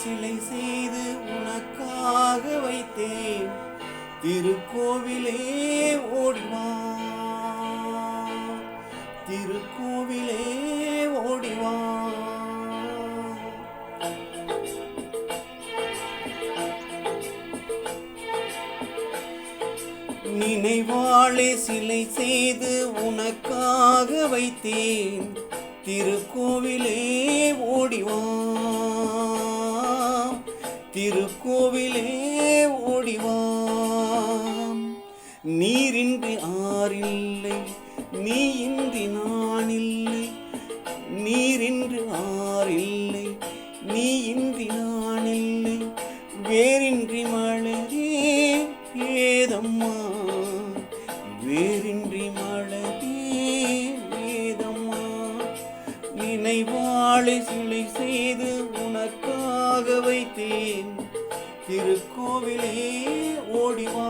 சிலை செய்து உனக்காக வைத்தேன். திருக்கோவிலே ஓடிவா, திருக்கோவிலே ஓடிவா. நினைவாளே சிலை செய்து உனக்காக வைத்தேன். திருக்கோவிலே ஓடிவா, திருக்கோவிலே ஓடிவா. நீரின்றி ஆறில்லை, நீ இன்றி நான் இல்லை. நீரின்றி ஆறில்லை, நீ இன்றி நான் இல்லை. வேரின்றி மலரே ஏதம்மா, வேரின்றி மலரே ஏதம்மா. நினைவாளை சிலை செய்து உனக்காக வைத்தேன். திருக்கோவிலே ஓடிவா.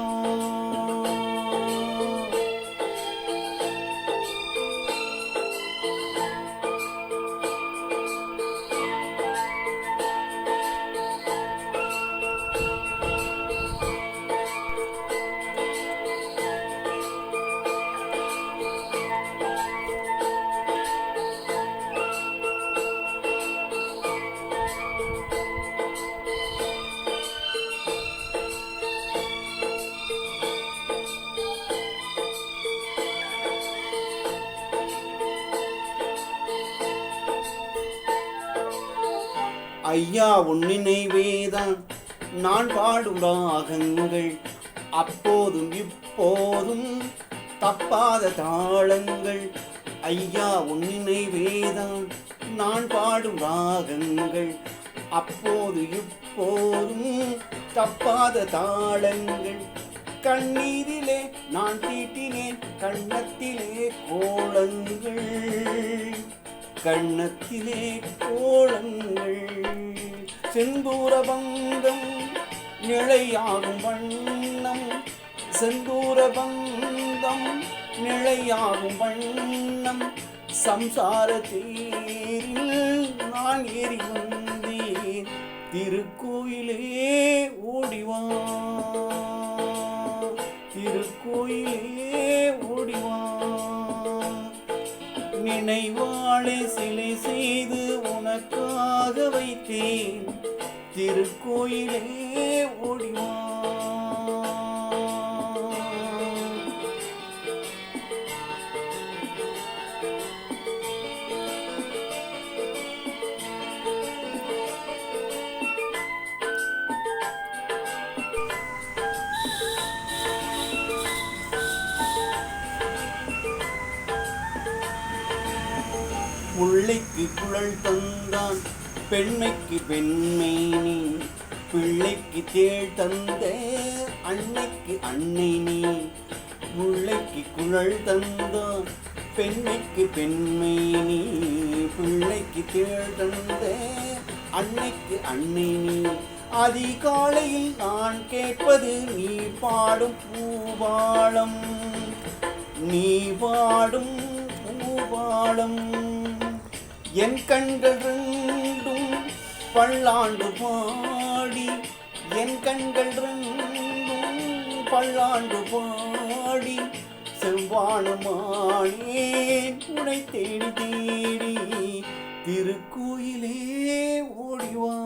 ஐயா உன் நினைவேதான் நான் பாடும் ராகங்கள். அப்போதும் இப்போதும் தப்பாத தாளங்கள். ஐயா உன் நினைவேதான் நான் பாடும் ராகங்கள். அப்போது இப்போதும் தப்பாத தாளங்கள். கண்ணீரிலே நான் தீட்டினேன் கண்ணத்திலே கோலங்கள், கண்ணத்திலே கோலங்கள். செந்தூர பந்தம் நிலையாகும் வண்ணம், செந்தூர பந்தம் நிலையாகும் வண்ணம். சம்சார தேரில் நான் ஏறி வந்தேன். திருக்கோயிலே ஓடிவா, திருக்கோயிலே ஓடிவா. நினைவாளை சிலை செய்து உனக்காக வைத்தேன். திருக்கோயிலே ஓடிவா. முல்லைக்கு குழல் தந்தான் பெண்மைக்கு பெண்மை நீ. பிள்ளைக்கு தேள் தந்த அன்னைக்கு அன்னை நீ. முல்லைக்கு குழல் தந்தான் பெண்மைக்கு பெண்மை நீ. பிள்ளைக்கு தேள் தந்த அன்னைக்கு அன்னை நீ. அதிகாலையில் நான் கேட்பது நீ பாடும் பூவாளம், நீ பாடும் பூவாளம். என் கண்கள் ரெண்டும் பல்லாண்டு பாடி, என் கண்கள் ரெண்டும் பல்லாண்டு பாடி. செவ்வானமானே உனை தேடி தேடி. திருக்கோயிலே ஓடிவா.